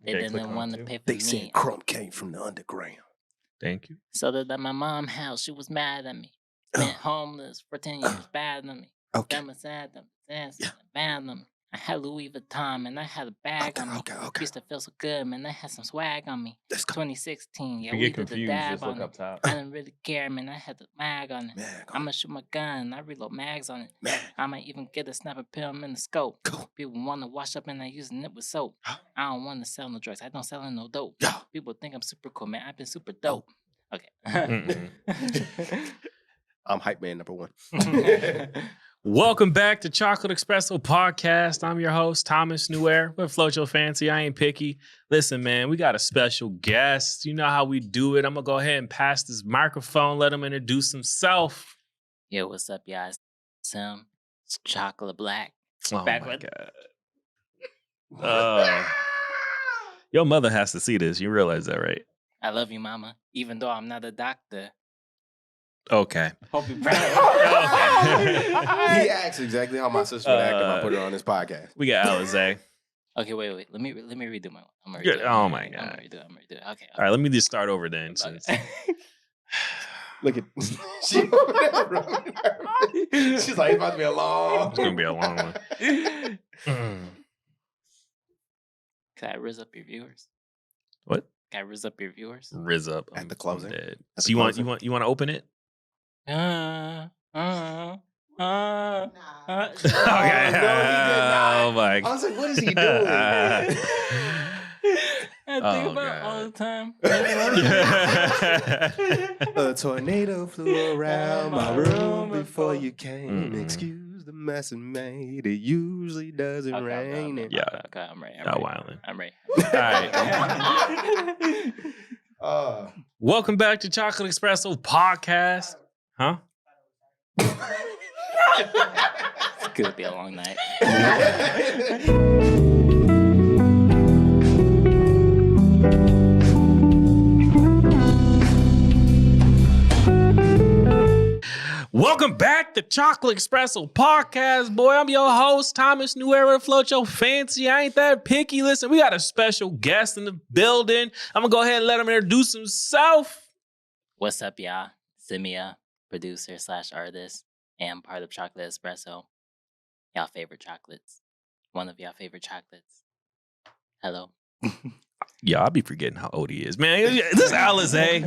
They didn't want to pay for They me. said Crump came from the underground. Thank you. So that at my mom's house, she was mad at me. Been homeless for 10 years, bad at me. Okay. That was sad at me. Bad at me. I had Louis Vuitton, man. I had a bag on me. Okay. Used to feel so good, man. I had some swag on me. Let's go. 2016, yeah, If you we get did the confused, dab just on look it. up top. I didn't really care, man. I had the mag on it. Man, I'm gonna shoot my gun. I reload mags on it. Man. I might even get a snapper film in the scope. Cool. People want to wash up and I using it with soap. I don't want to sell no drugs. I don't sell no dope. Yeah. People think I'm super cool, man. I've been super dope. Okay. I'm hype man number one. Welcome back to Chocolate Espresso Podcast. I'm your host, Thomas Newair. But float your fancy. I ain't picky. Listen, man, we got a special guest. You know how we do it. I'm going to go ahead and pass this microphone. Let him introduce himself. Yo, what's up, guys? Tim. It's Chocolate Black. Oh, Back my with- God. Your mother has to see this. You realize that, right? I love you, mama. Even though I'm not a doctor. Okay. Hope you're proud. He asked exactly how my sister would act if I put her on this podcast. We got Alizé. Okay, wait. Let me redo my one. I'm gonna Good. redo it. Oh, my I'm God. gonna redo it. Okay. All right, let me just start over then. Since Look at she's like, it's about to be a long. it's going to be a long one. Can I riz up your viewers? What? Can I riz up your viewers? Riz up. At the closer? I'm dead. At So the you want closer? you want to open it? Okay. Okay. no, he did not. Oh my I God. was like, what is he doing? I think Oh, about it all God. the time. A tornado flew around my room before you came. Mm-mm. Excuse the mess it made. It usually doesn't rain. Okay, Yeah. okay, I'm ready. Y'all wildin'. I'm ready. All right. Welcome back to Chocolate Espresso Podcast. Huh? It's gonna be a long night. Welcome back to Chocolate Espresso Podcast, boy. I'm your host, Thomas Newair. Float your fancy. I ain't that picky. Listen, we got a special guest in the building. I'm gonna go ahead and let him introduce himself. What's up, y'all? Simia, producer / artist, and part of Chocolate Espresso. Y'all favorite chocolates. One of y'all favorite chocolates. Hello. Yeah, I'll be forgetting how old he is, man. This is Alizé.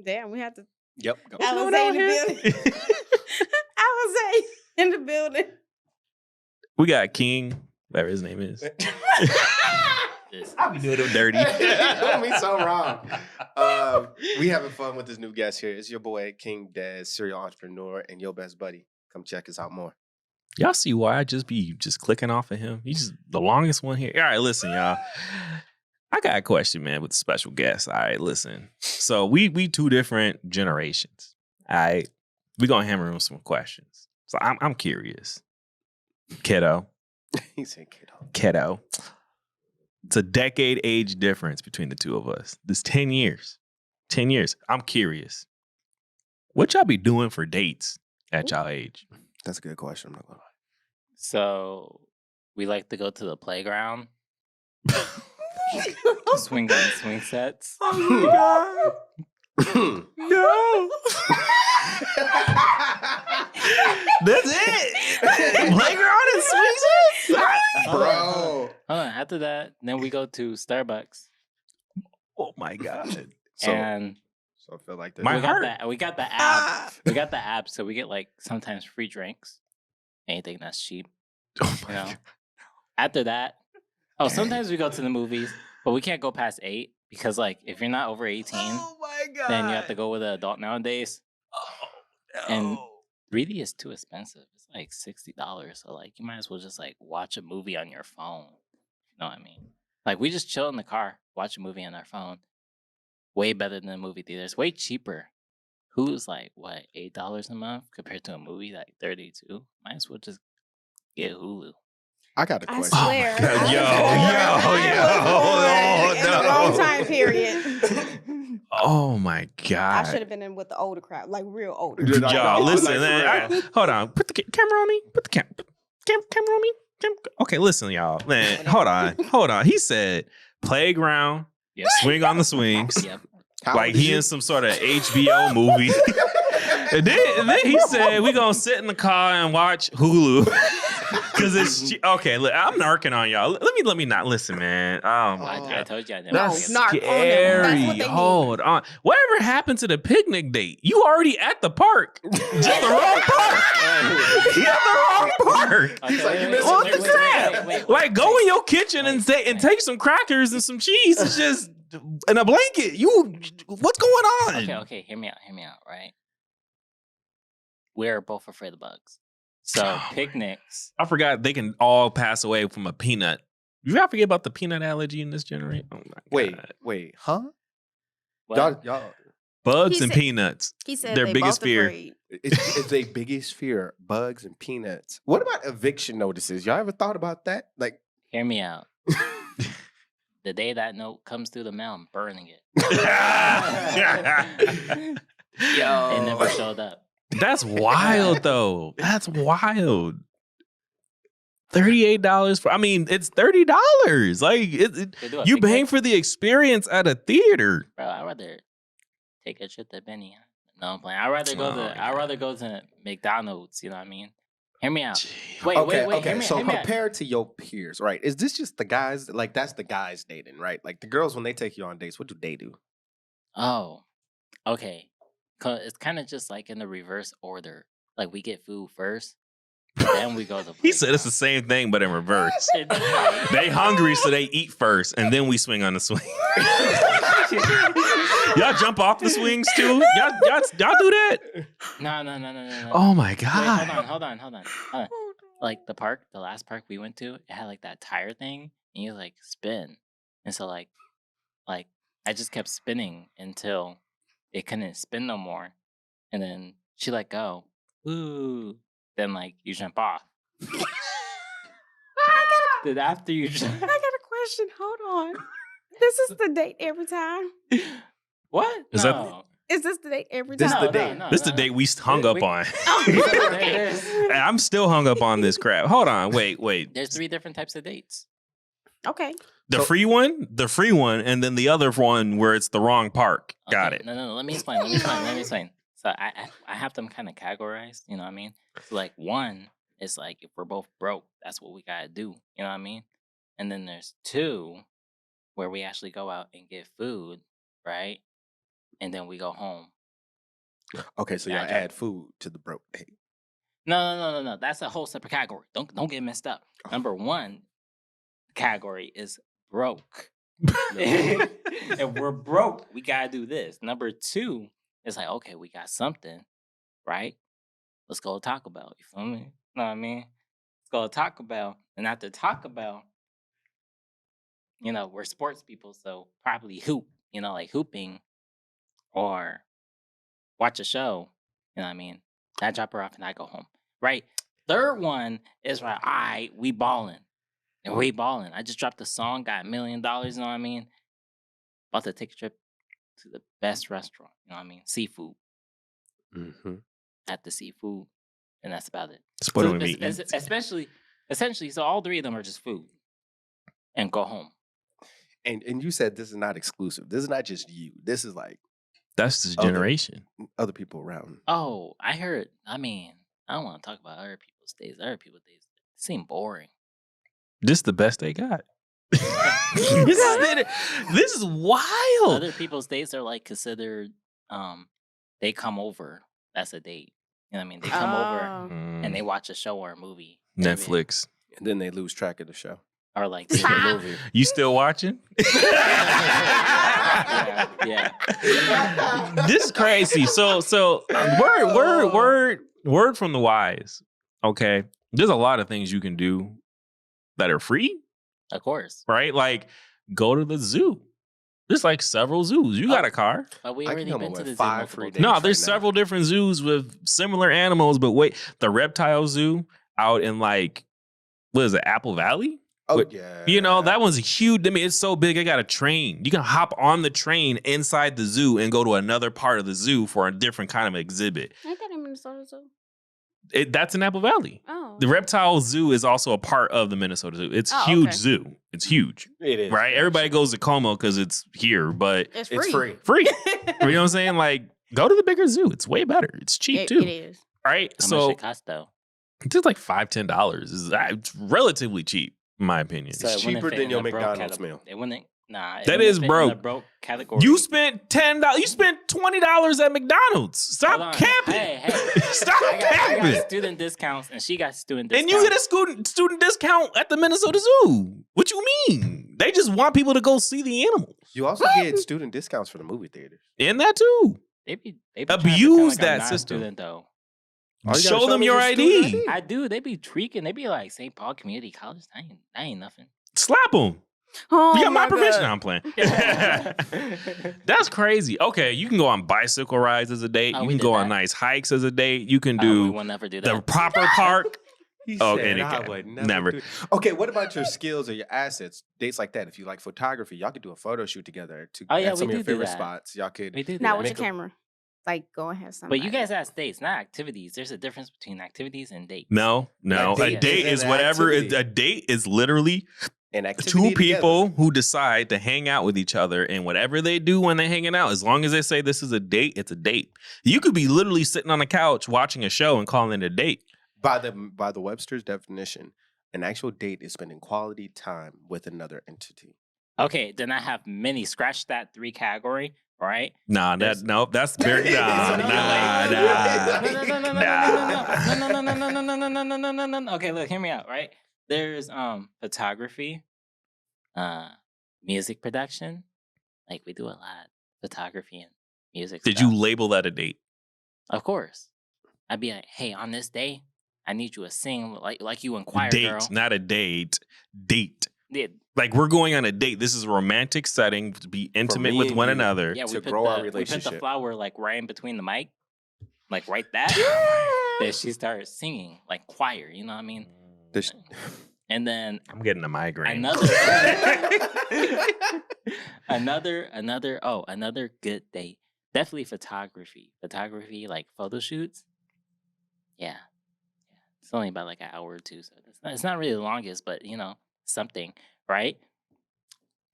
Damn, we have to. Yep. Go. Alizé in the building. Alizé in the building. We got King, whatever his name is. I'll be doing him dirty. Don't be so wrong. We having fun with this new guest here. It's your boy King Dez, serial entrepreneur, and your best buddy. Come check us out more. Y'all see why I just be clicking off of him? He's just the longest one here. All right, listen, y'all. I got a question, man, with the special guest. All right, listen. So we two different generations. All right, we gonna hammer on some questions. So I'm curious, kiddo. He said, "Kiddo." Kiddo. It's a decade age difference between the two of us. This 10 years. 10 years. I'm curious. What y'all be doing for dates at y'all age? That's a good question. I'm not gonna lie. So we like to go to the playground. Swing on swing sets. Oh my God. No. That's it. Playground and swing sets? Bro. Hold on. After that, then we go to Starbucks. Oh my God. And So I feel like that. My we heart. got the app. We got the app, so we get like sometimes free drinks. Anything that's cheap. Oh my You know? God. After that, sometimes we go to the movies, but we can't go past 8 because like if you're not over 18, my God. then you have to go with an adult nowadays. Oh, And- no. Really, it's too expensive. It's like $60. So like you might as well just like watch a movie on your phone. You know what I mean? Like we just chill in the car, watch a movie on our phone. Way better than the movie theaters. Way cheaper. Who's like what, $8 a month compared to a movie like 32? Might as well just get Hulu. I got a I question. swear. Oh my God. I Yo, was born in the no. wrong time period. Oh my God. I should have been in with the older crowd, like real older. Dude, I Y'all, know. listen, Like, man. for real. Hold on. Put the camera on me. Put the camera on me. Okay, listen, y'all. Man, hold on. He said playground, Yep. swing on the swings. Yep. How Like old is he you? in some sort of HBO movie. and then he said we gonna sit in the car and watch Hulu. Cause it's okay. Look, I'm narking on y'all. Let me not listen, man. Oh my I god. told you I never. That's narc on them. scary. That's what they need. Hold on. Whatever happened to the picnic date? You already at the park. Just the wrong park. You at the wrong park. He's like, you missing What the wait, crap? wait, Like go in your kitchen and take some crackers and some cheese. It's just in a blanket. What's going on? Okay, hear me out, right? We're both afraid of bugs. So Oh, picnics. I forgot they can all pass away from a peanut. You ever forget about the peanut allergy in this generation? Oh my God. Wait, huh? What? Y'all, Bugs He and said- peanuts. He said Their they biggest both fear. afraid. it's their biggest fear, bugs and peanuts. What about eviction notices? Y'all ever thought about that? Like, Hear me out. The day that note comes through the mail, I'm burning it. yo, It never showed up. That's wild, though. That's wild. $38 for. I mean, it's $30. Like They do a you picnic. paying for the experience at a theater. Bro, I'd rather take a trip to Benny. No, I'm playing. I'd rather go Oh, to. I'd rather go to McDonald's. You know what I mean? Hear me out. Gee. Wait, okay. Hear me, So hear me out. compared to your peers, right? Is this just the guys? Like, that's the guys dating, right? Like the girls when they take you on dates, what do they do? Oh, okay. It's kind of just like in the reverse order. Like we get food first, then we go to. He said it's the same thing, but in reverse. playground. They hungry, so they eat first, and then we swing on the swing. Y'all jump off the swings too? Y'all do that? No. Oh my Wait, god! hold on. Like the last park we went to, it had like that tire thing, and you like spin, and so like I just kept spinning until it couldn't spin no more, and then she let go. Ooh, then like you jump off. Then after you jump, I got a question. Hold on. This is the date every time. what? Is that- No. Is this the date every This time? the date. This the date we hung up on. Oh, okay. There's, And I'm still hung up on this crap. Hold on, wait. there's 3 different types of dates. Okay. The So- free one, and then the other one where it's the wrong park. Got Okay, it. No. Let me explain. So I have them kind of categorized. You know what I mean? So like one is like if we're both broke, that's what we gotta do. You know what I mean? And then there's 2 where we actually go out and get food, right? And then we go home. Okay, so Yeah, y'all I tried. add food to the broke date. No. That's a whole separate category. Don't get messed up. Number 1 category is broke. If we're broke, we gotta do this. Number 2 is like, okay, we got something, right? Let's go to Taco Bell. You feel me? Know what I mean? Let's go to Taco Bell. And after Taco Bell, you know, we're sports people, so probably hoop, you know, like hooping or watch a show. You know what I mean? I drop her off and I go home. Right? Third one is right, all right, we balling. And we balling. I just dropped a song, got $1 million, you know what I mean? About to take a trip to the best restaurant, you know what I mean? Seafood. Mm-hmm. At the seafood. And that's about it. Spoiling So me. essentially, so all 3 of them are just food. And go home. And you said this is not exclusive. This is not just you. This is like That's this Other- generation. other people around. Oh, I heard, I mean, I don't want to talk about other people's days. Other people's days seem boring. This the best they got. this is wild. Other people's dates are like considered they come over. That's a date. You know what I mean? They come over and they watch a show or a movie. Netflix. And then they lose track of the show. Or like see the movie. You still watching? Yeah. This is crazy. So word from the wise. Okay. There's a lot of things you can do that are free, Of course. right? Like go to the zoo. There's like several zoos. You got a car. But we I already can come been up to with the zoo 5 multiple free times. days. No, right there's now. several different zoos with similar animals, but wait, the reptile zoo out in like, what is it, Apple Valley? Oh But, yeah. You know, that one's huge. I mean, it's so big, I got a train. You can hop on the train inside the zoo and go to another part of the zoo for a different kind of exhibit. Ain't that in Minnesota too? That's in Apple Valley. Oh. The reptile zoo is also a part of the Minnesota Zoo. It's huge okay. zoo. It's huge. It is. Right? Everybody goes to Como because it's here, but It's It's free. free. free. You know what I'm saying? Like, go to the bigger zoo. It's way better. It's cheap too. It is. Right? How So much it cost though? it's like $5-10. It's relatively cheap, in my opinion. So It's it wouldn't cheaper fit than in your the broke McDonald's category. meal. It wouldn't. Nah, it That wouldn't is fit in broke. the broke category. You spent $10. You spent $20 at McDonald's. Hold Stop on. capping. Hey. Stop I capping. got student discounts, and she got student And discounts. you get a student discount at the Minnesota Zoo. What you mean? They just want people to go see the animals. You also get student discounts for the movie theaters. And that too. They be trying to Abuse pretend like that I'm not a system. student, though. All you gotta Show them me your is student ID. I do. They be tweaking. They be like St. Paul Community College. That ain't nothing. Slap them. Oh, You got my God. permission. I'm playing. That's crazy. Okay, you can go on bicycle rides as a date. Oh, You we can did go on that. nice hikes as a date. You can We do will never do the that. proper park. He Oh, said, and I again, would never. do it. Okay, what about your skills or your assets? Dates like that. If you like photography, y'all could do a photo shoot together to Oh, yeah, at some we of your do favorite that. spots. Y'all could. We do Not that. with your Make a- camera. Like, go and have something. But you guys ask dates, not activities. There's a difference between activities and dates. No. A A date date is is an whatever. activity. A date is literally An activity two together. people who decide to hang out with each other, and whatever they do when they're hanging out, as long as they say this is a date, it's a date. You could be literally sitting on the couch watching a show and calling it a date. By the Webster's definition, an actual date is spending quality time with another entity. Okay, then I have many. Scratch that 3 category, all right? Nah, There's- nope. That's very No, nah. no. Okay, look, hear me out, right? There's photography, music production. Like we do a lot photography and music. Did stuff. you label that a date? Of course. I'd be like, hey, on this day, I need you to sing like you in choir, Date, girl. not a date. Date. Yeah, Like we're going on a date. This is a romantic setting to be intimate me with and one you. another. yeah, To grow our we put the relationship. flower like right in between the mic, like right that. Then she started singing like choir. You know what I mean? This- And then I'm getting a migraine. another good date. Definitely photography. Photography, like photo shoots. Yeah. It's only about like an hour or two, so it's not really the longest, but you know, something, right?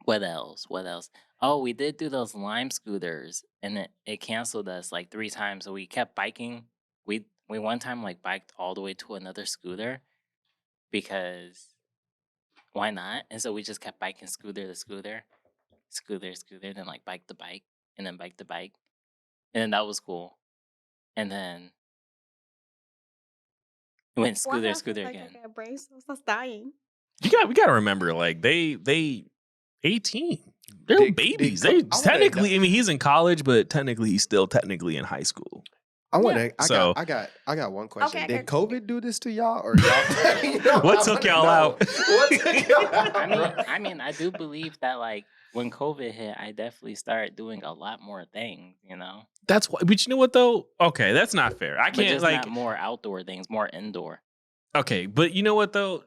What else? Oh, we did do those Lime scooters, and it canceled us like 3 times, so we kept biking. We one time like biked all the way to another scooter because why not? And so we just kept biking scooter to scooter, then like bike the bike, and then bike the bike, and then that was cool. And then we went Why do I scooter feel like again. I got brain cells that's dying. We got to remember, like they 18. They're They- babies. they- They, I wanna- technically, I mean, he's in college, but technically, he's still technically in high school. I want to. So- I got one question. I Did got- COVID do this to y'all, or y'all? You know, What I took wanna y'all know. out? What took y'all out? I mean, I do believe that like when COVID hit, I definitely started doing a lot more things, you know. That's why. But you know what though? Okay, that's not fair. I But can't just like. not more outdoor things, more indoor. Okay, but you know what though?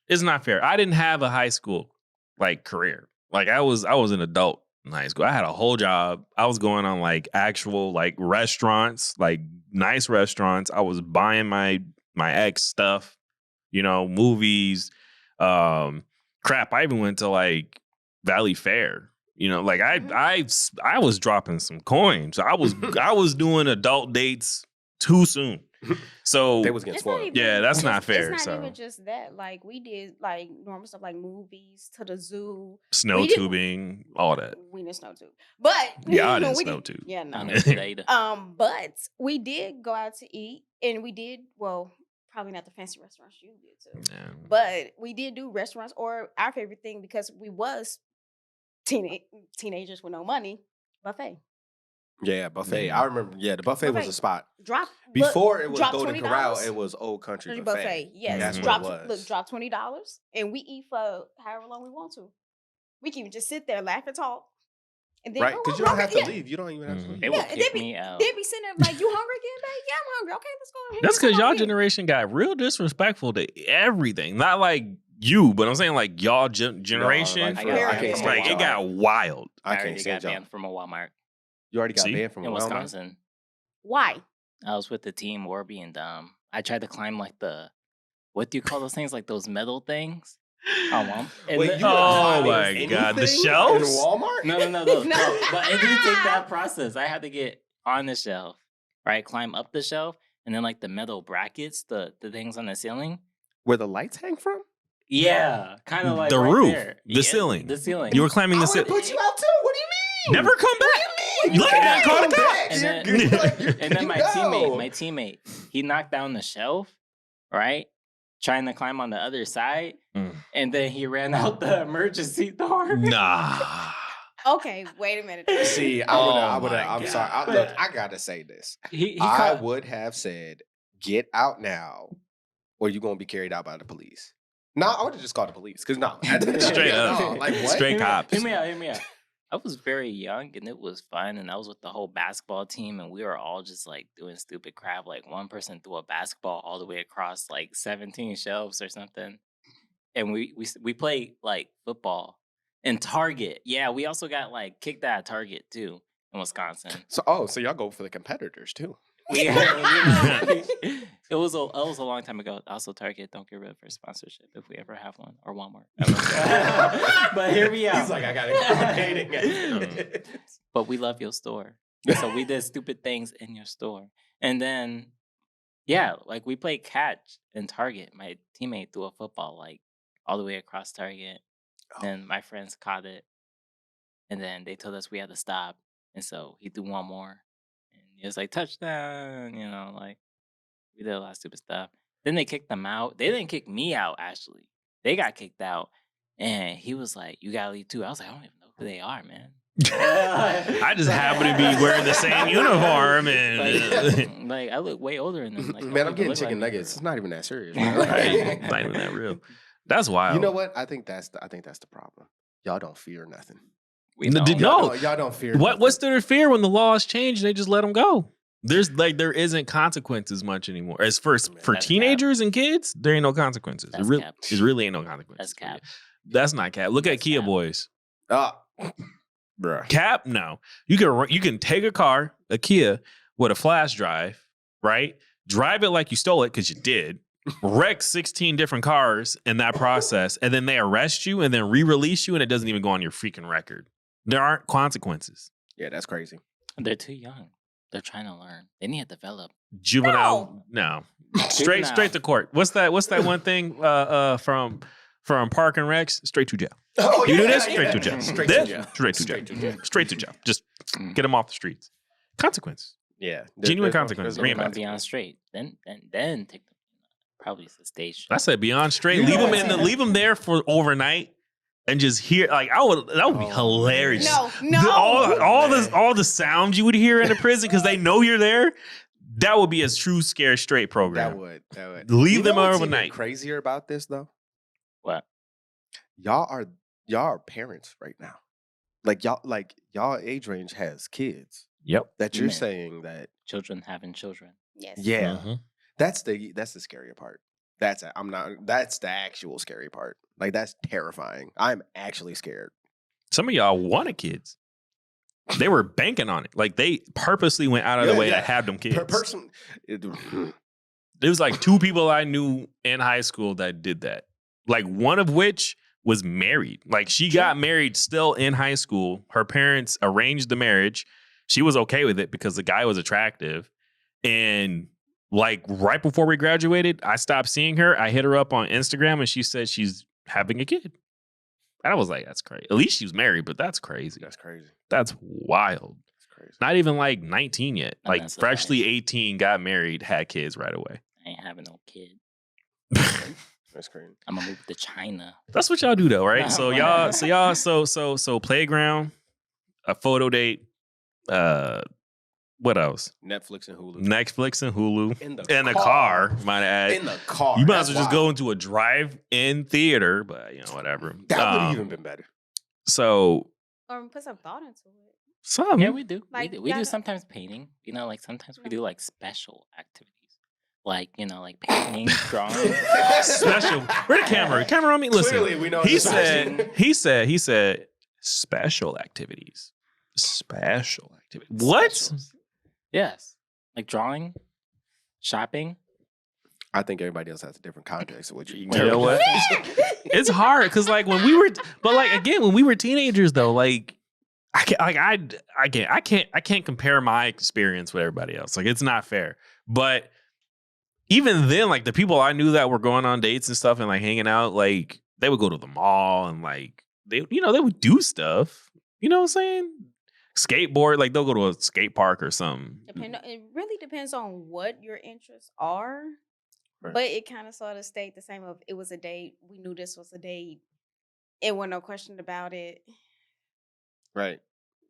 It's not fair. I didn't have a high school like career. Like I was an adult in high school. I had a whole job. I was going on like actual like restaurants, like nice restaurants. I was buying my ex stuff, you know, movies, crap. I even went to like Valley Fair. You know, like I was dropping some coins. I was doing adult dates too soon. So They was getting It's not spoiled. even- Yeah, that's it's- not fair, It's not so. even just that. Like we did like normal stuff like movies to the zoo. snow We didn't- tubing, all that. We didn't snow tube. But Yeah, I didn't we snow did- tube. Yeah, I no. don't know that either. But we did go out to eat, and we did probably not the fancy restaurants you did too, Yeah. but we did do restaurants or our favorite thing because we was teenagers with no money, buffet. Yeah, buffet. Yeah. I remember. Yeah, the buffet was Buffet. a spot. Drop Before it was drop Golden $20 Corral, it was Old Country Buffet. Yes, That's Mhm. what it was. drop $20, and we eat for however long we want to. We can just sit there, laugh and talk, and then Right, oh, because you I'm don't have hungry. to leave. You don't even have to Mhm. leave. They will Yeah, kick me out. They be sitting there like, "You hungry again, babe? Yeah, I'm hungry. Okay, let's go." hang That's out because for a y'all bit." generation got real disrespectful to everything. Not like you, but I'm saying like y'all generation. like, for real, I can't stand like it y'all. got wild. I I can't already stand got y'all. banned from a Walmart You already got See? banned from in Walmart. Wisconsin. Why? I was with the team Warby and I tried to climb like what do you call those things? Like those metal things. And Wait, then- you Oh climb my God, the anything shelves? in Walmart? no. No. But it didn't take that process. I had to get on the shelf, right? Climb up the shelf, and then like the metal brackets, the things on the ceiling. Where the lights hang from? Yeah, kind of like The right roof, there. the ceiling. The ceiling. You were climbing I the would have ceiling. put you out too. What do you mean? Never come back. You Look at that, can't call come the cops. back. And then- You're like, and then you my know. teammate, he knocked down the shelf, right? Trying to climb on the other side, Mm. and then he ran out the emergency door. Nah. Okay, wait a minute. See, Oh I would have. my I'm sorry. God. Look, I gotta say this. He I caught, would have said, "Get out now, or you're gonna be carried out by the police." No, I would have just called the police because no, Straight up. no, like what? Straight cops. Hear me out. I was very young and it was fun, and I was with the whole basketball team, and we were all just like doing stupid crap. Like one person threw a basketball all the way across like 17 shelves or something, and we played like football in Target. Yeah, we also got like kicked out of Target too in Wisconsin. So y'all go for the competitors too. It was a long time ago. Also, Target, don't get rid of our sponsorship if we ever have one, or Walmart. But hear me out. He's like, I gotta. But we love your store. So we did stupid things in your store. And then, yeah, like we played catch in Target. My teammate threw a football like all the way across Target. And my friends caught it. And then they told us we had to stop. And so he threw one more. And he was like, touchdown, like we did a lot of stupid stuff. Then they kicked them out. They didn't kick me out, actually. They got kicked out. And he was like, you gotta leave too. I was like, I don't even know who they are, man. I just happen to be wearing the same uniform and Like I look way older than them. Like, Man, I'm getting look chicken like me. nuggets. It's not even that serious. Right. Not even that real. That's wild. You know what? I think that's the problem. Y'all don't fear nothing. We No, don't. did- Y'all No. don't, y'all don't fear. What's nothing. their fear when the laws change and they just let them go? There isn't consequences much anymore. As for Man, for that's teenagers and kids, there ain't no consequences. That's It cap. really ain't no consequences. That's cap. That's not cap. Look at That's Kia cap. boys. Bruh. Cap, no. You can take a car, a Kia, with a flash drive, right? Drive it like you stole it because you did. Wreck 16 different cars in that process, and then they arrest you and then re-release you, and it doesn't even go on your freaking record. There aren't consequences. Yeah, that's crazy. They're too young. They're trying to learn. They need to develop. Juvenile, no. Straight to court. What's that one thing from Park and Recs? Straight to jail. Oh, You do yeah, this? yeah. Straight to jail. Straight This? to jail. Straight to jail. Straight to jail. Straight to jail. Just Mm. get them off the streets. Consequence. Yeah, Genuine there's no- consequences. there's no Bring it They're back. gonna be on straight. Then take them. Probably to the stage. I said beyond straight. You know Leave what? leave them there for overnight and just hear that would be Oh, hilarious. No. All the sounds you would hear in a prison because they know you're there. That would be a true scare straight program. That would. Leave You them know what's even overnight. crazier about this though? What? Y'all are parents right now. Like y'all age range has kids. Yep. That you're Man. saying that. Children having children. Yes. Yeah, Mhm. that's the scarier part. That's the actual scary part. Like that's terrifying. I'm actually scared. Some of y'all wanted kids. They were banking on it. Like they purposely went out of the Yeah, way yeah. to have them kids. There was like 2 people I knew in high school that did that. Like one of which was married. Like she got married still in high school. Her parents arranged the marriage. She was okay with it because the guy was attractive. And like right before we graduated, I stopped seeing her. I hit her up on Instagram and she said she's having a kid. And I was like, that's crazy. At least she was married, but that's crazy. That's crazy. That's wild. That's crazy. Not even like 19 yet. And Like that's the freshly thing. 18, got married, had kids right away. I ain't having no kid. That's crazy. I'm gonna move to China. That's what y'all do though, right? So so playground, a photo date, what else? Netflix and Hulu. Netflix and Hulu. In In a car, might I add. In the car. You might as That's well just go wild. into a drive-in theater, but whatever. That would have even been better. So Or put some thought into it. some Yeah, we do. Like, we do y'all- sometimes painting. Like sometimes we do like special activities. Like, like painting, drawing. special. Where the camera? Camera on me. Listen. Clearly, we know He it's said. He said. Special activities. Special activities. What? Yes. Like drawing, shopping. I think everybody else has a different context of what you You know what? It's hard because like when we were, but like again when we were teenagers though, like I can't compare my experience with everybody else. Like it's not fair. But even then, like the people I knew that were going on dates and stuff and like hanging out, like they would go to the mall and like they would do stuff. You know what I'm saying? Skateboard, like they'll go to a skate park or something. It really depends on what your interests are. Right. But it kind of sort of stayed the same. Of it was a date. We knew this was a date. It wasn't no question about it. Right.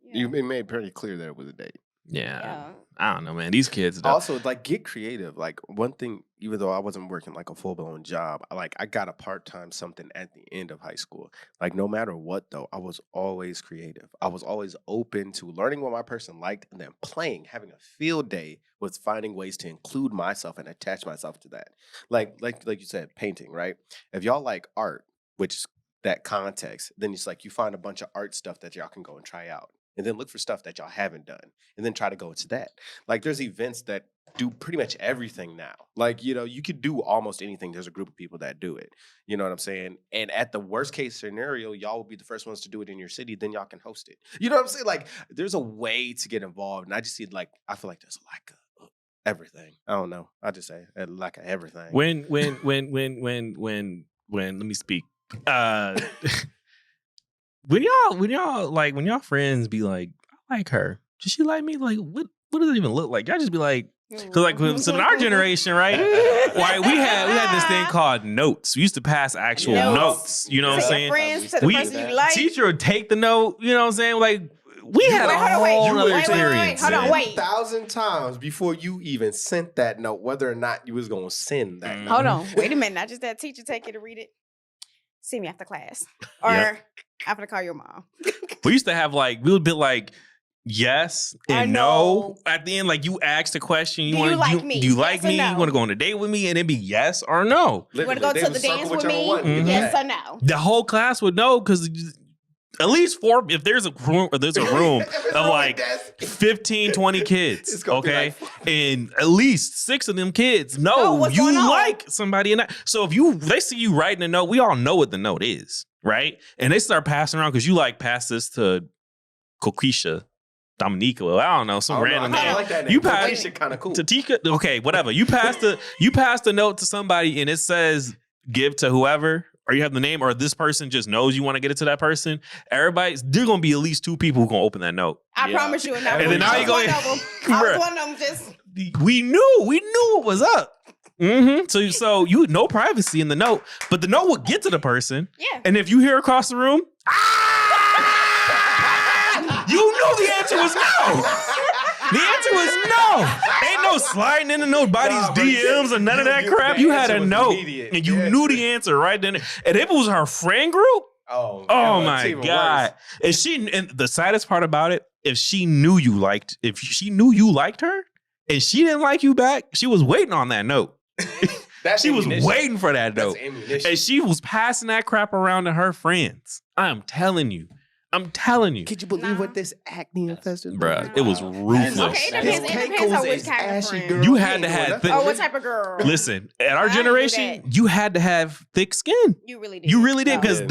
Yeah. You made pretty clear that it was a date. Yeah. I don't know, man. These kids though. Also, like, get creative. Like, one thing, even though I wasn't working like a full-blown job, I got a part-time something at the end of high school. Like, no matter what, though, I was always creative. I was always open to learning what my person liked and then playing, having a field day with finding ways to include myself and attach myself to that. Like you said, painting, right? If y'all like art, which is that context, then it's like you find a bunch of art stuff that y'all can go and try out. And then look for stuff that y'all haven't done. And then try to go into that. Like there's events that do pretty much everything now. Like, you could do almost anything. There's a group of people that do it. You know what I'm saying? And at the worst case scenario, y'all will be the first ones to do it in your city. Then y'all can host it. You know what I'm saying? Like there's a way to get involved. And I just see I feel like there's like everything. I don't know. I just say like everything. When let me speak. When y'all friends be like, I like her. Does she like me? Like, what does it even look like? Y'all just be like, because like, so in our generation, right? Right, we had this thing called notes. We used to pass actual notes. You know what I'm saying? Friends to the person you like. Teacher would take the note. You know what I'm saying? Like, we had a whole other experience. Hold on, wait. 1,000 times before you even sent that note, whether or not you was gonna send that note. Hold on, wait a minute. Not just that teacher take you to read it. See me after class, or I'm gonna call your mom. We used to have we would be like yes and no at the end. Like you asked a question, Do you like me? You want to go on a date with me, and it'd be yes or no. You want to go to the dance with me? Mm-hmm. Yes or no? The whole class would know because at least 4. If there's a room of like 15, 20 kids, okay, and at least 6 of them kids know you like somebody in that. So if they see you writing a note, we all know what the note is, right? And they start passing around because you pass this to Coquisha, Dominica, I don't know, some random name. I like that name. You pass kind of cool. to Tika, okay, whatever. You pass the note to somebody and it says give to whoever, or you have the name, or this person just knows you want to get it to that person. There's gonna be at least 2 people who gonna open that note. I promise you. And then now you go. I was one of them. Just we knew what was up. Mm-hmm. So you no privacy in the note, but the note will get to the person. Yeah. And if you hear across the room, you knew the answer was no. The answer was no. Ain't no sliding into nobody's DMs or none of that crap. You had a note and you knew the answer right then. And if it was her friend group, oh my God. And the saddest part about it, if she knew you liked her and she didn't like you back, she was waiting on that note. She was waiting for that note. And she was passing that crap around to her friends. I'm telling you. Could you believe what this acne infested? Bruh, it was ruthless. Okay, it depends on which type of friend. You had to have what type of girl? Listen, at our generation, you had to have thick skin. You really did. You really did. Because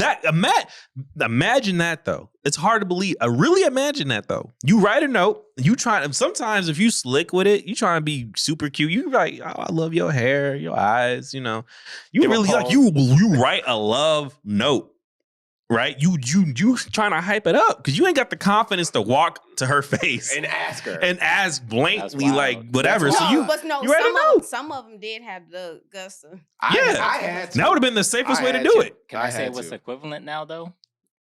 imagine that though. It's hard to believe. I really imagine that though. You write a note, sometimes if you slick with it, you try and be super cute. You like, oh, I love your hair, your eyes, you really like you write a love note. Right, you trying to hype it up because you ain't got the confidence to walk to her face and ask her and ask blankly like whatever. So you some of them did have the gusto. I had to. That would have been the safest way to do it. Can I say what's equivalent now though?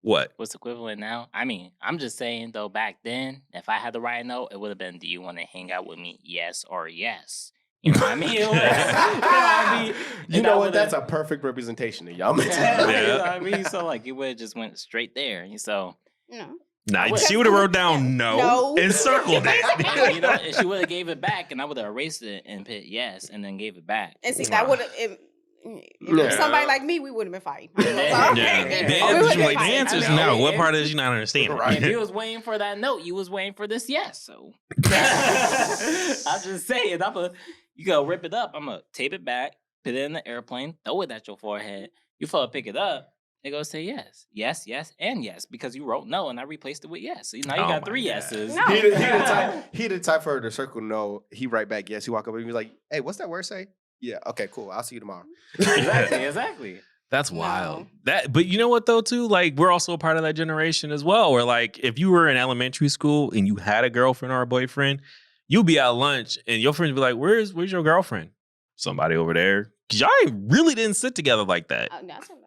What? What's equivalent now? I mean, I'm just saying though. Back then, if I had to write a note, it would have been, "Do you want to hang out with me? Yes or yes." You know what I mean? You know what? That's a perfect representation of y'all. You know what I mean? So it would have just went straight there. So nah, she would have wrote down no and circled it. And she would have gave it back, and I would have erased it and put yes, and then gave it back. And see, that would have. If somebody like me, we wouldn't have been fighting. The answer is no. What part is you not understanding? Right. If you was waiting for that note, you was waiting for this yes. So I'm just saying, you go rip it up. I'm gonna tape it back, put it in the airplane, throw it at your forehead. You fella pick it up, they go say yes, yes, yes, and yes because you wrote no and I replaced it with yes. So now you Oh got my 3 God. yeses. No. He the type for her to circle no. He write back yes. He walk up and be like, "Hey, what's that word say?" Yeah. Okay. Cool. I'll see you tomorrow. Exactly. That's No. wild. But you know what though, too? Like we're also a part of that generation as well. Where like if you were in elementary school and you had a girlfriend or a boyfriend, you'll be at lunch and your friends be like, "Where's your girlfriend?" Somebody over there. Cause y'all really didn't sit together like that. That's a lie.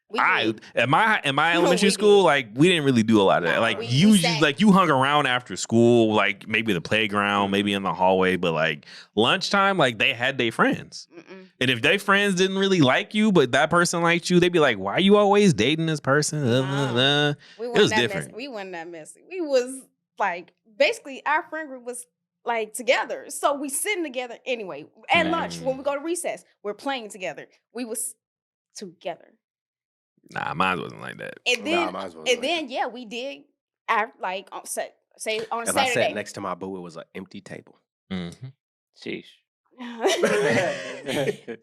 We I did. at my elementary We school, did. like we didn't really do a lot of that. No, Like we you just sat- like you hung around after school, like maybe the playground, maybe in the hallway, but like lunchtime, like they had their friends. Mm-mm. And if their friends didn't really like you, but that person liked you, they'd be like, "Why are you always dating this person?" No. We It wasn't was that different. messy. We wasn't that messy. We was like basically our friend group was like together. So we sitting together anyway. At lunch, when we go to recess, we're playing together. We was together. Nah, mine wasn't like that. And then mine wasn't and like then yeah, we did like on say on a If I Saturday. sat next to my boo, it was an empty table. Mm-hmm. Sheesh.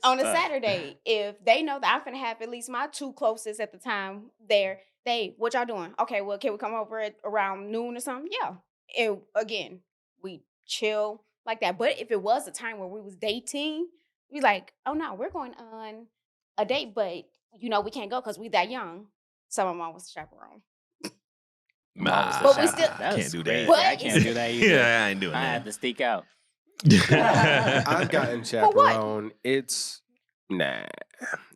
On a Saturday, if they know that I'm gonna have at least my 2 closest at the time there, what y'all doing? Okay, well, can we come over at around noon or something? Yeah. And again, we chill like that. But if it was a time where we was dating, we like, oh no, we're going on a date, but we can't go because we that young. So my mom was the chaperone. Nah, But we still- That can't was do crazy. that. I can't do that either. Yeah, I ain't doing I had that. to sneak out. I've gotten For what? chaperone. It's nah.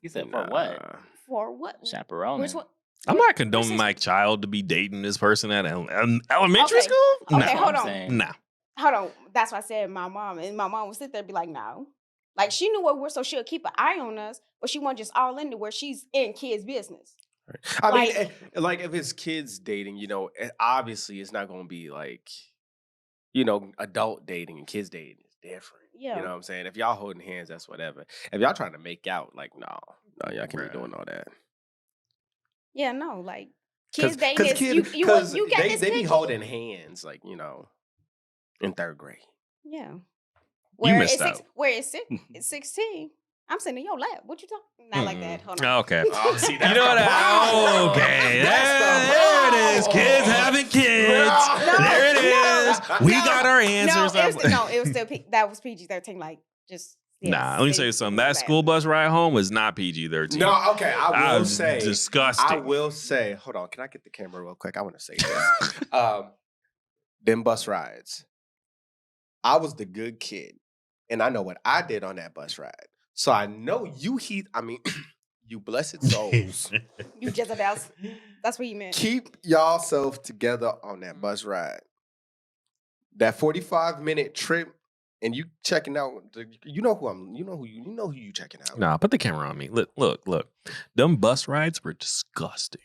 You said for what? Nah. For what? Chaperone. Which one? I'm not condoning Where's my child to be dating this person at elementary Okay. school. Okay, No. hold I'm on. saying. Nah. Hold on. That's why I said my mom. And my mom would sit there and be like, no. Like she knew what we were, so she'll keep an eye on us, but she wasn't just all into where she's in kids' business. I mean, Like- like if it's kids dating, obviously it's not going to be like, adult dating and kids dating is different. Yeah. You know what I'm saying? If y'all holding hands, that's whatever. If y'all trying to make out, like, no, y'all can't Bruh. be doing all that. Yeah, no, like kids dating Because is kids, you because got they this be picture. holding hands, like, in 3rd grade. Yeah. You missed out. Where it's 16. I'm sitting in your lap. What you talking? Not like that. Hold on. Okay. Oh, see, You know what? Okay. There it is. Kids having kids. There it is. We got our answers. It was still that was PG-13. Like just Nah, let me tell you something. That school bus ride home was not PG-13. No, okay, I will was say. disgusting. I will say, hold on, can I get the camera real quick? I want to say this. Them bus rides. I was the good kid, and I know what I did on that bus ride. So I know you you blessed souls. You Jezebels. That's what you meant. Keep yourself together on that bus ride. That 45-minute trip, and you checking out. You know who you checking out. Nah, put the camera on me. Look. Them bus rides were disgusting.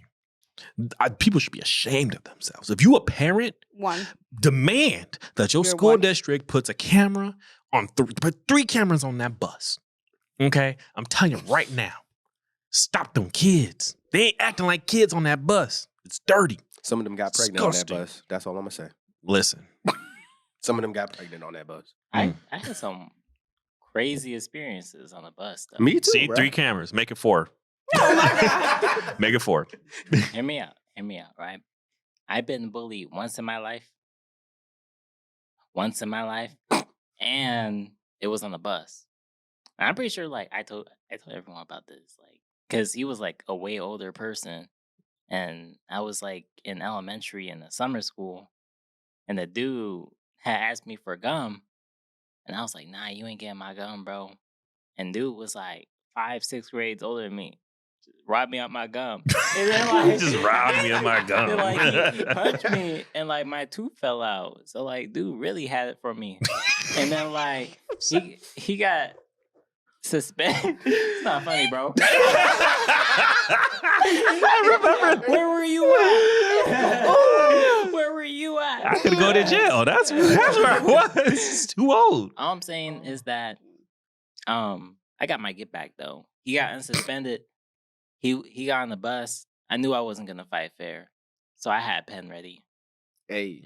People should be ashamed of themselves. If you a parent, One. demand that your You're school one. district puts a camera on put 3 cameras on that bus. Okay? I'm telling you right now. Stop them kids. They ain't acting like kids on that bus. It's dirty. Some of them got pregnant on that Disgusting. bus. That's all I'm gonna say. Listen. Some of them got pregnant on that bus. I had some crazy experiences on the bus. Though. Me too. See, bro. 3 cameras. Make it 4. Oh my God. Make it 4. Hear me out, right? I've been bullied once in my life, and it was on the bus. And I'm pretty sure, like, I told everyone about this, like, because he was like a way older person, and I was like in elementary in a summer school, and the dude had asked me for gum, and I was like, nah, you ain't getting my gum, bro. And dude was like 5, 6 grades older than me. Robbed me out my gum. And then, like, Just robbed me of my gum. and, like, he punched me and like my tooth fell out. So like dude really had it from me. And then like he got suspended. It's not funny, bro. I remember. Where were you at? Where were you at? I could go to jail. That's where I was. It's too old. All I'm saying is that I got my get back though. He got unsuspended. He got on the bus. I knew I wasn't gonna fight fair, so I had a pen ready. Hey,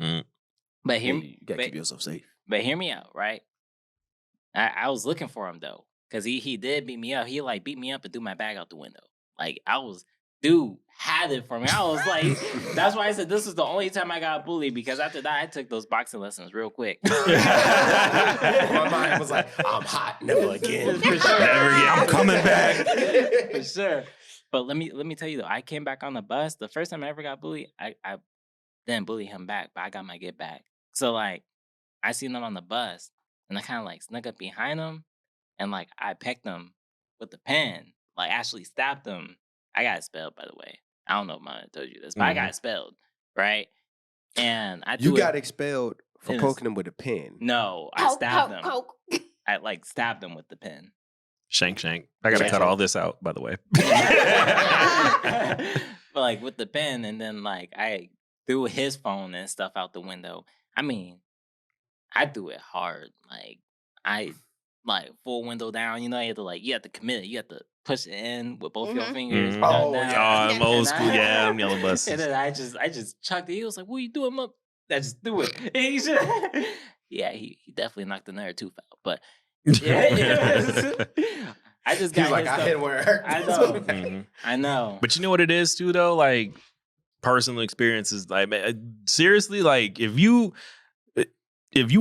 But you gotta keep yourself safe. But hear me out, right? I was looking for him though, because he did beat me up. He like beat me up and threw my bag out the window. Like dude had it for me. I was like, that's why I said this was the only time I got bullied, because after that I took those boxing lessons real quick. My mind was like, I'm hot, never again. For sure. Never again. I'm coming back. For sure. But let me tell you though, I came back on the bus. The first time I ever got bullied, I didn't bully him back, but I got my get back. So like I seen him on the bus and I kind of like snuck up behind him and like I pecked him with the pen, like actually stabbed him. I got expelled, by the way. I don't know if Mama told you this, but I got expelled, right? And I You got expelled for Yes. poking him with a pen. No, I stabbed him. I like stabbed him with the pen. Shank. I gotta cut all this out, by the way. But like with the pen, and then like I threw his phone and stuff out the window. I mean, I threw it hard. Like I like full window down. You know, you have to commit it. You have to push it in with both your fingers. Mhm. Oh, down. yeah. I'm old school, yeah, I'm yellow buses. And then I just chucked it. He was like, "What are you doing, Mom?" I just threw it. And he yeah, he definitely knocked another tooth out. But yeah, I just got He's like, his I stuff. hit where it hurt. I know. Mhm. I know. But you know what it is too, though? Like personal experiences. Like seriously, like if you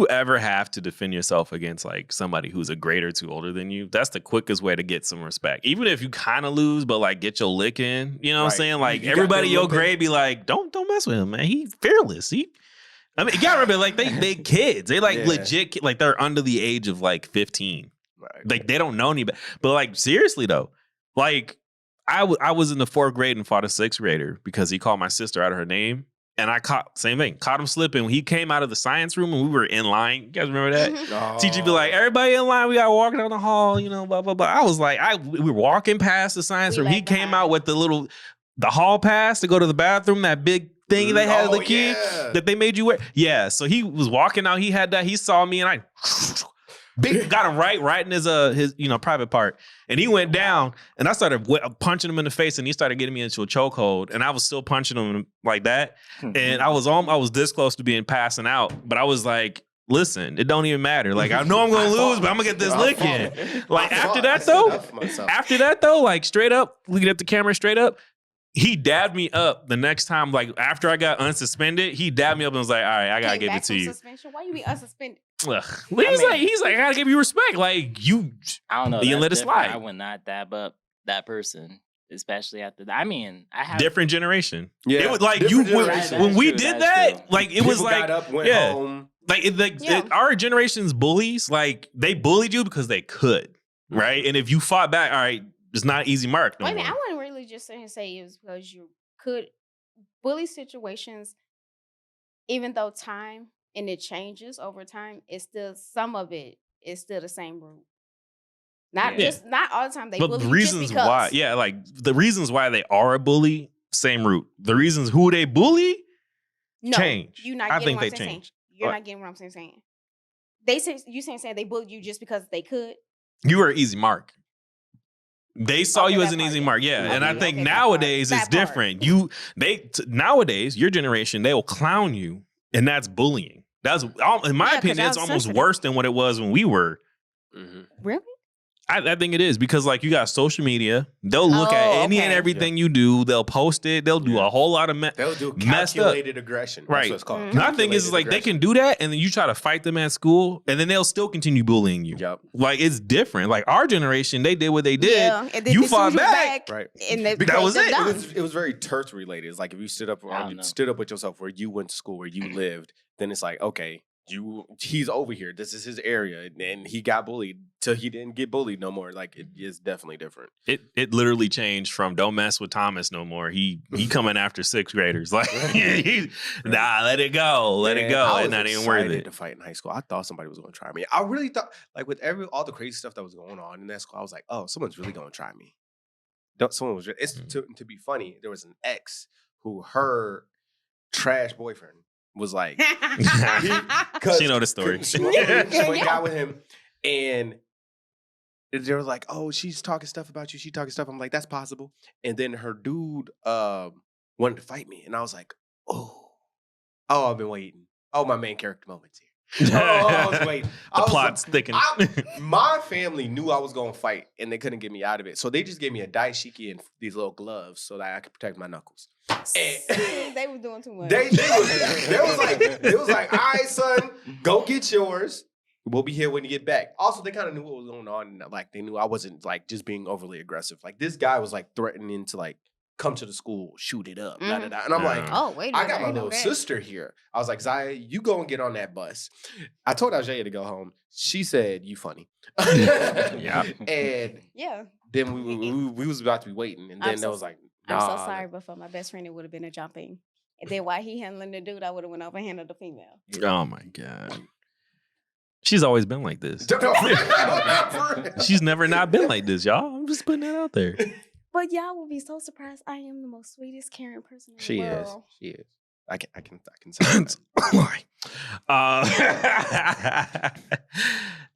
ever have to defend yourself against like somebody who's a grade or two older than you, that's the quickest way to get some respect. Even if you kind of lose, but like get your lick in. You know what I'm Right. saying? Like You got everybody them your limping. grade be like, don't mess with him, man. He's fearless. I mean, you gotta remember, like they kids. They like Yeah. legit, like they're under the age of like 15. Right. Like they don't know any better. But like seriously though, like I was in the 4th grade and fought a 6th grader because he called my sister out of her name, and I caught him slipping when he came out of the science room and we were in line. You guys remember that? Mhm. Teacher be like, everybody in line, we got walking down the hall, you know, blah blah blah. I was like, we were walking past the science We room. He left came behind. out with the hall pass to go to the bathroom, that big thing they had as a kid yeah. that they made you wear. Yeah, so he was walking out. He had that. He saw me, and I got him right in his private part, and he went down. And I started punching him in the face, and he started getting me into a chokehold. And I was still punching him like that, and I was this close to being passing out, but I was like, listen, it don't even matter. Like I know I'm gonna lose, but I'm gonna get this lick in. Like after that though, like straight up, looking at the camera straight up. He dabbed me up the next time, like after I got unsuspended, he dabbed me up and was like, all right, I gotta give it to you. Suspension? Why you be unsuspended? Ugh. He's like, I gotta give you respect. Like you I don't know. You that's let it different. slide. I would not dab up that person, especially after that. I mean, I have different generation. Yeah. It was like Different when generation. we That's did true, that, that's true. like it was People like got up, went yeah. home. Like Yeah. our generation's bullies, like they bullied you because they could, right? And if you fought back, all right, it's not an easy mark no Wait a minute, I more. wouldn't really just sit here and say it was because you could. Bully situations, even though time and it changes over time, it's still some of it is still the same root. Not Yeah. just not all the time they But bully the you just reasons because. why, yeah, like the reasons why they are a bully, same root. The reasons who they bully, No, change. You're not I getting think what they I'm saying. change. You're What? not getting what I'm saying. They say you saying they bullied you just because they could. You were an easy mark. They saw Okay, you as that an part, easy yeah. mark, yeah. And I Okay, think okay, that part. nowadays it's That part. different. Nowadays your generation, they will clown you, and that's bullying. That's in my Yeah, 'cause opinion, y'all it's almost sensitive. worse than what it was when we were. Mhm. Really? I think it is because like you got social media. They'll look at Oh, any and okay. everything you do. They'll post it. They'll do Yeah. a whole lot of They'll do messed up. calculated aggression. That's Right. what it's called. Mhm. My thing is like they can do that, and then you try to fight them at school, and then they'll still continue bullying you. Yep. Like it's different. Like our generation, they did what they did. Yeah, and then You as soon fought as you're back. Right. and they, Because That was they're it. done. It was very church related. It's like if you stood up I don't know. stood up with yourself where you went to school, where you lived, then it's like, okay, he's over here. This is his area. And he got bullied till he didn't get bullied no more. Like it is definitely different. It literally changed from don't mess with Thomas no more. He coming after 6th graders. Like let it go. Let it Man, go. I It's was not even worth excited it. to fight in high school. I thought somebody was going to try me. I really thought, like with all the crazy stuff that was going on in that school, I was like, oh, someone's really going to try me. Someone was. It's to be funny. There was an ex who her trash boyfriend was like, She know the story. She went out with him, and they were like, "Oh, she's talking stuff about you. She talking stuff." I'm like, "That's possible." And then her dude wanted to fight me, and I was like, "Oh, I've been waiting. Oh, my main character moments here." I was waiting. The plot's thickened. My family knew I was gonna fight, and they couldn't get me out of it. So they just gave me a dashiki and these little gloves so that I could protect my knuckles. And They were doing too much. they was like, all right, son, go get yours. We'll be here when you get back. Also, they kind of knew what was going on. And, like, they knew I wasn't like just being overly aggressive. Like, this guy was like threatening to like come to the school, shoot it up, da, da, da. And I'm like, Oh, wait a I minute. got my I know little that. sister here. I was like, Zaya, you go and get on that bus. I told Ajaya to go home. She said, you funny. Yeah. And Yeah. then we was about to be waiting. And then there was like, I'm so nah, sorry, but for my best friend, it would have been a jumping. And then while he handling the dude, I would have went over and handled the female. Oh my God. She's always been like this. No, She's never not been like this, y'all. I'm just putting that out there. But y'all will be so surprised. I am the most sweetest, caring person in She the is. world. She is. I can say that.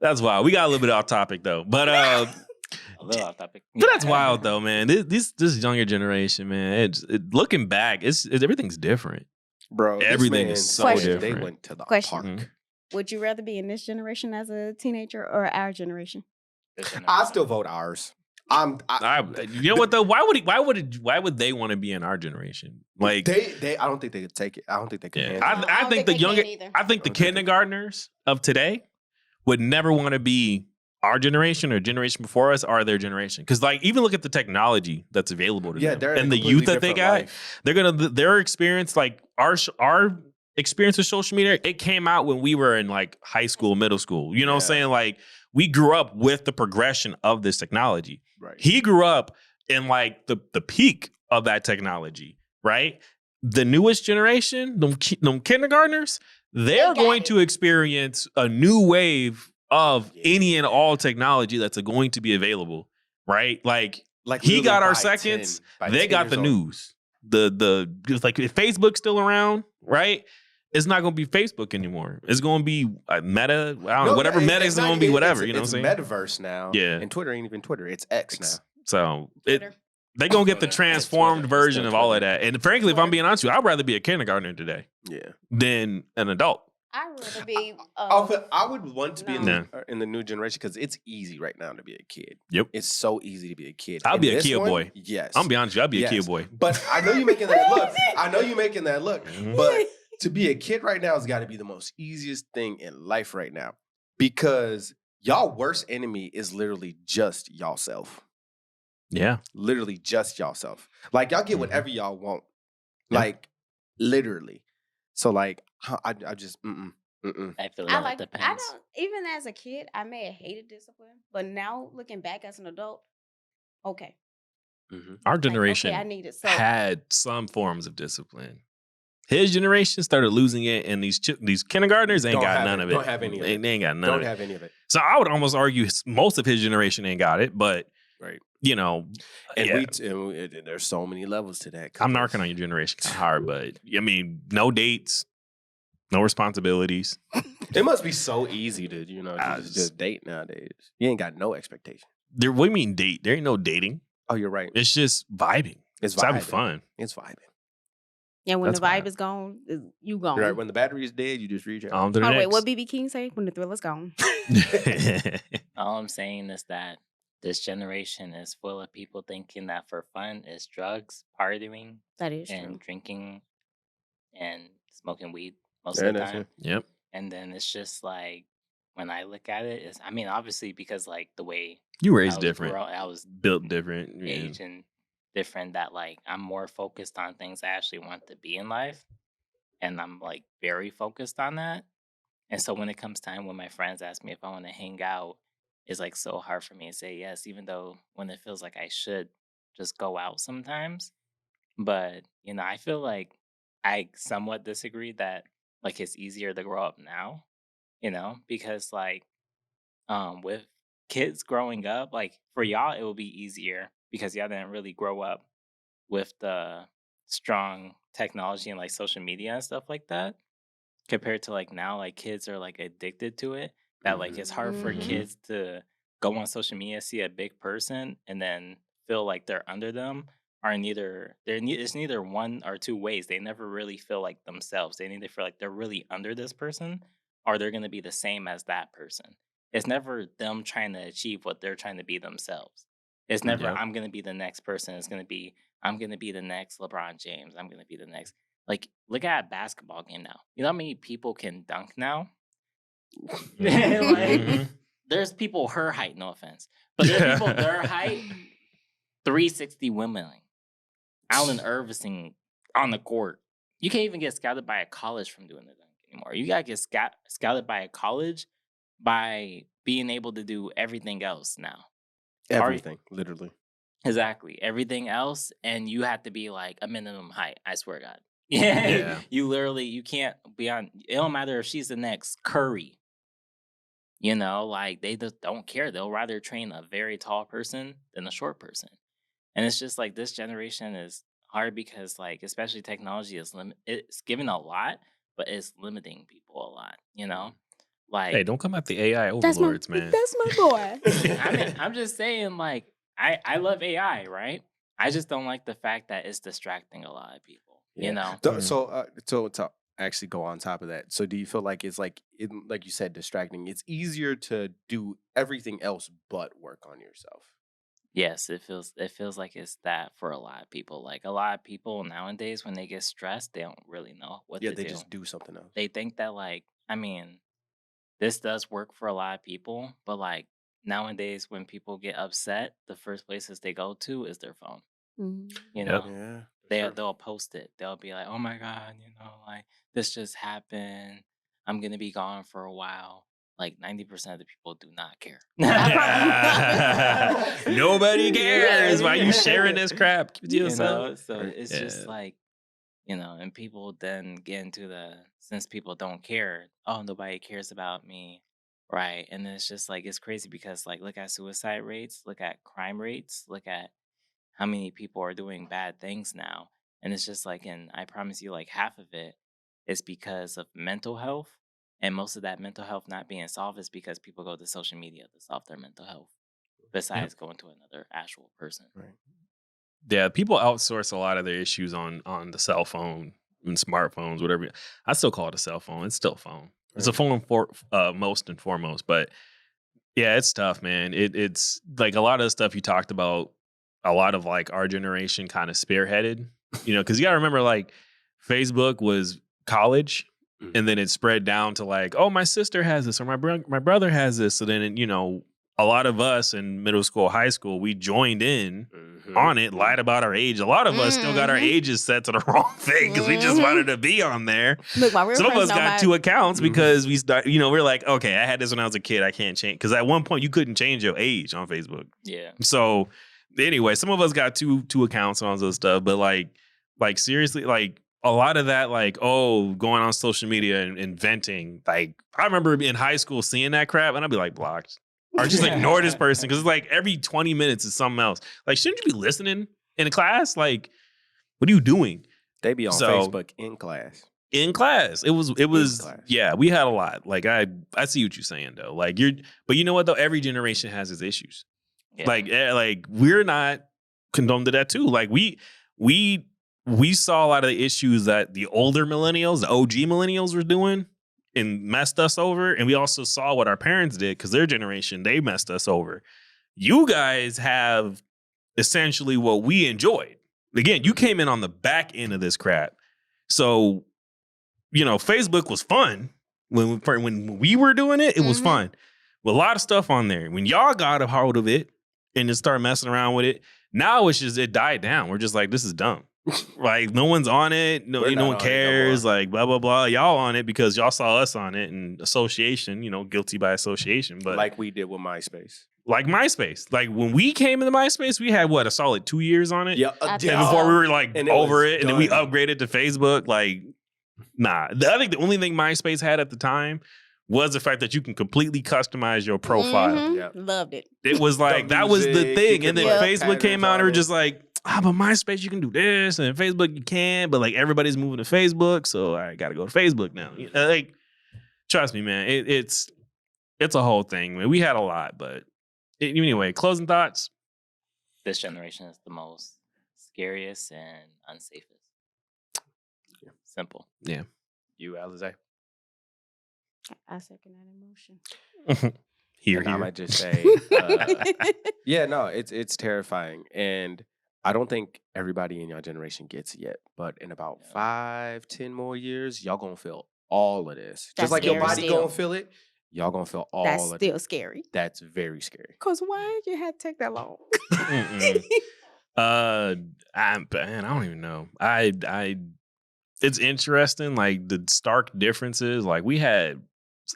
That's wild. We got a little bit off topic though, but A little off topic. but that's wild though, man. This younger generation, man. Looking back, it's everything's different. Bro, this Everything man is so said different. They went to the Question. park. Mhm. Would you rather be in this generation as a teenager or our generation? I still vote ours. You know what though? Why would they want to be in our generation? Like they I don't think they could take it. I don't think they could yeah. handle it. I don't think think the they younger, can either. I think the I don't think they- kindergartners of today would never want to be our generation or generation before us or their generation. Because like even look at the technology that's available to Yeah, them they're in a and the completely youth that they different got. life. Their experience, like our experience with social media, it came out when we were in like high school, middle school. You know what I'm Yeah. saying? Like we grew up with the progression of this technology. Right. He grew up in like the peak of that technology, right? The newest generation, them kindergartners, they're got going it. to experience a new wave of Yeah. any and all technology that's going to be available, right? Like Like he got literally our by seconds, 10 by they 10 got years the old. news. Just like if Facebook's still around, right? It's not going to be Facebook anymore. It's going to be Meta. I don't know. Whatever Meta is going to be, whatever. You know what I'm saying? It's metaverse now. Yeah. And Twitter ain't even Twitter. It's X now. So Twitter. they gonna get the Twitter. transformed It's version still of all of Twitter. that. And frankly, if I'm being honest with you, I'd rather be a kindergartner today Yeah. than an adult. I'd rather be. I would want to be No. in the new generation because it's easy right now to be a kid. Yep. It's so easy to be a kid. I'll And be a this kid one, boy. Yes. I'm gonna be honest with you, I'd be a Yes. kid boy. But I know you're making that look. I know you're making that look. Mhm. But to be a kid right now has got to be the most easiest thing in life right now because y'all worst enemy is literally just y'allself. Yeah. Literally just y'allself. Like y'all get Mhm. whatever y'all want. Yeah. Like literally. So like I just I feel I that like. it I depends. don't. Even as a kid, I may have hated discipline, but now looking back as an adult, okay. Our Like, generation okay, I need it. So had some forms of discipline. His generation started losing it, and these kindergartners ain't Don't got have none it. of it. Don't have any of They it. ain't got none Don't of it. have any of it. So I would almost argue most of his generation ain't got it, but Right. you know, And yeah. there's so many levels to that. I'm narking on your generation kind of hard, but I mean, no dates, no responsibilities. It must be so easy to, Ah, just date nowadays. You ain't got no expectation. What do you mean date? There ain't no dating. Oh, you're right. It's just vibing. It's It's having vibing. fun. It's vibing. yeah, when That's the vibe fine. is gone, you gone. Right. When the battery is dead, you just reach out. On to the Oh wait, next. what BB King say? When the thrill is gone. All I'm saying is that this generation is full of people thinking that for fun is drugs, partying, That is and true. drinking and smoking weed most Yeah, of the that's time. it. Yep. And then it's just like when I look at it, I mean, obviously because like the way You I raised was different, I was built different. Yeah. age and different, that like I'm more focused on things I actually want to be in life, and I'm like very focused on that. And so when it comes time when my friends ask me if I want to hang out, it's like so hard for me to say yes, even though when it feels like I should just go out sometimes. But I feel like I somewhat disagree that like it's easier to grow up now, because like with kids growing up, like for y'all it will be easier because y'all didn't really grow up with the strong technology and like social media and stuff like that, compared to like now, like kids are like addicted to it, that like it's hard for Mhm. kids to go on social media, see a big person and then feel like they're under them, are it's neither one or two ways. They never really feel like themselves. They need to feel like they're really under this person, or they're going to be the same as that person. It's never them trying to achieve what they're trying to be themselves. It's never Yep. I'm going to be the next person. It's going to be I'm going to be the next LeBron James. I'm going to be the next. Like, look at a basketball game now. You know how many people can dunk now? Like, there's people her height, no offense, but there's people their height, 360 women. Allen Iverson on the court. You can't even get scouted by a college from doing the dunk anymore. You gotta get scouted by a college by being able to do everything else now. Everything, literally. Exactly. Everything else, and you have to be like a minimum height, I swear to God. Yeah. You can't be on, it don't matter if she's the next Curry. You know, like they just don't care. They'll rather train a very tall person than a short person. And it's just like this generation is hard because, like, especially technology is it's giving a lot, but it's limiting people a lot, you know? Like, Hey, don't come at the AI overlords, man. That's my boy. I mean, I'm just saying, like, I love AI, right? I just don't like the fact that it's distracting a lot of people, you know? So to actually go on top of that, so do you feel like it's like you said, distracting? It's easier to do everything else but work on yourself. Yes, it feels like it's that for a lot of people. Like a lot of people nowadays, when they get stressed, they don't really know what to They do. just do something else. They think that, like, I mean, this does work for a lot of people, but like nowadays, when people get upset, the first places they go to is their phone. You Yep. know, Yeah. they'll post it. They'll be like, "Oh my God, you know, like this just happened. I'm gonna be gone for a while." Like 90% of the people do not care. Nobody cares. Why you sharing this crap? Keep it to You yourself. know, so it's just Yeah. like, you know, and people then get into since people don't care, oh, nobody cares about me, right? And then it's just like it's crazy because, like, look at suicide rates, look at crime rates, look at how many people are doing bad things now. And it's just like, and I promise you, like, half of it is because of mental health. And most of that mental health not being solved is because people go to social media to solve their mental health, besides going to another actual person. Right. Yeah, people outsource a lot of their issues on the cell phone and smartphones, whatever. I still call it a cell phone. It's still a phone. It's a phone for most and foremost. But yeah, it's tough, man. It's like a lot of the stuff you talked about. A lot of like our generation kind of spearheaded, you know, because you got to remember, like, Facebook was college, and then it spread down to like, oh, my sister has this, or my brother has this. So then, you know, a lot of us in middle school, high school, we joined in on it, lied about our age. A lot of us still got our ages set to the wrong thing because we just wanted to be on there. Look, my real Some of friends us know got my- 2 accounts because we start, you know, we're like, okay, I had this when I was a kid. I can't change, because at one point you couldn't change your age on Facebook. Yeah. So anyway, some of us got two accounts and all this stuff, but like seriously, like a lot of that, like, oh, going on social media and venting. Like, I remember in high school seeing that crap, and I'd be like, blocked. Or just ignore this person, because it's like every 20 minutes is something else. Like, shouldn't you be listening in class? Like, what are you doing? They be on Facebook in class. In class. It was class. Yeah, we had a lot. Like, I see what you're saying though. Like, but you know what though? Every generation has its issues. Yeah. Like we're not condoned to that too. Like we saw a lot of the issues that the older millennials, the OG millennials were doing and messed us over. And we also saw what our parents did, because their generation, they messed us over. You guys have essentially what we enjoyed. Again, you came in on the back end of this crap. So, you know, Facebook was fun. When we were doing it, it was fun. With a lot of stuff on there. When y'all got a hold of it and just start messing around with it, now it's just, it died down. We're just like, this is dumb. Like, no one's on it. No one cares. Like, blah, blah, blah. Y'all on it because y'all saw us on it, and association, you know, guilty by association. But like we did with MySpace. Like MySpace. Like, when we came into MySpace, we had a solid 2 years on it. Yeah. And before we were like over it, and then we upgraded to Facebook. Like, nah. I think the only thing MySpace had at the time was the fact that you can completely customize your profile. Yeah. Loved it. It was like, that was the thing. And then Facebook came out and were just like, but MySpace, you can do this, and Facebook, you can, but like everybody's moving to Facebook, so I got to go to Facebook now. Like, trust me, man, it's a whole thing. Man. We had a lot, but anyway, closing thoughts. This generation is the most scariest and unsafest. Simple. Yeah. You, Alizé? I second that emotion. Here, And I here. might just say, yeah, no, it's terrifying, and I don't think everybody in your generation gets it yet. But in about Yeah. 5, 10 more years, y'all gonna feel all of this. That's Just like your scary body still. gonna feel it, y'all gonna feel all That's of still it. scary. That's very scary. Cause why did you have to take that long? Mm-mm. Man, I don't even know. It's interesting, like the stark differences. Like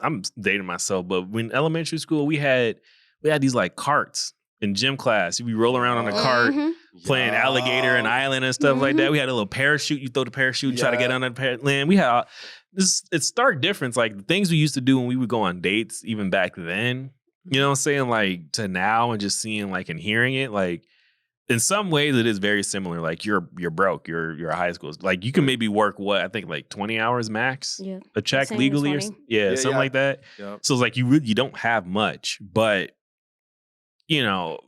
I'm dating myself, but when elementary school, we had these like carts in gym class. We roll around on a cart Mhm. playing alligator and Yup. island and stuff like that. Mhm. We had a little parachute. You throw the parachute, try to get Yup. on the land. We had this. It's stark difference. Like the things we used to do when we would go on dates, even back then. You know what I'm saying? Like to now and just seeing like and hearing it, like in some ways it is very similar. Like you're broke. You're a high school. Like you can maybe work what I think like 20 hours max Yeah. a check 10 to legally or 20. yeah, Yeah, something yeah. like that. Yup. So it's like you don't have much, but you know,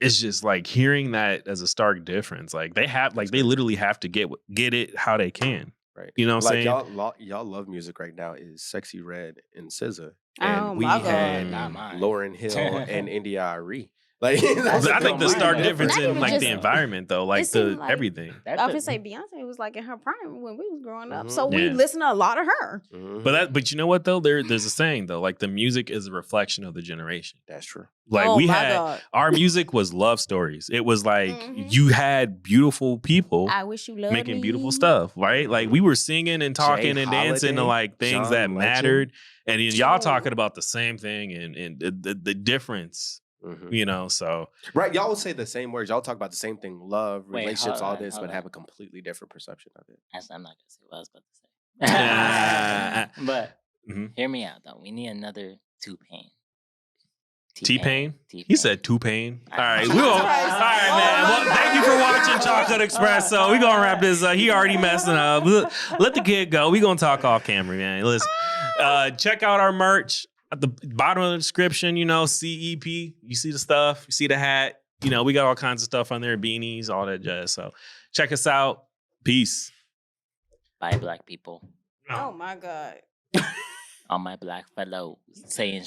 it's just like hearing that as a stark difference. Like they literally have to get it how they can. Right. You know what I'm Like saying? y'all love music right now is Sexy Red and SZA. Oh And we my had God. Not mine. Lauren Hill and India Arie. Like That's that's a I think the completely stark different difference Not in even like just- the environment though, like seemed the like- everything. That I did- would say Beyonce was like in her prime when we was growing up, Mhm. so we Yeah. listened to a lot of her. Mhm. But you know what though? There's a saying though, like the music is a reflection of the generation. That's true. Like oh we my had God. our music was love stories. It was like Mhm. you had beautiful people I wish you loved making beautiful me. stuff, right? Like we were singing and talking and dancing to Holiday, like things John that Legend. mattered, and then y'all talking True. about the same thing and the difference, Mhm. you know. So Right. Y'all will say the same words. Y'all talk about the same thing, love, Wait, relationships, hold all on, this, hold but on. have a completely different perception of it. Actually, I'm not gonna say what I was about to say. Yeah. But Mhm. hear me out though. We need another T-Pain. T-Pain. He said T-Pain. All right, Jesus we all Christ. right, Oh man. my Well, thank you for God. watching Chocolate Espresso. We gonna wrap this up. He already messing up. Let the kid go. We gonna talk off camera, man. Listen, check out our merch at the bottom of the description. You know, CEP. You see the stuff. You see the hat. You know, we got all kinds of stuff on there, beanies, all that jazz. So check us out. Peace. Bye, black people. Oh my God. All my black fellows saying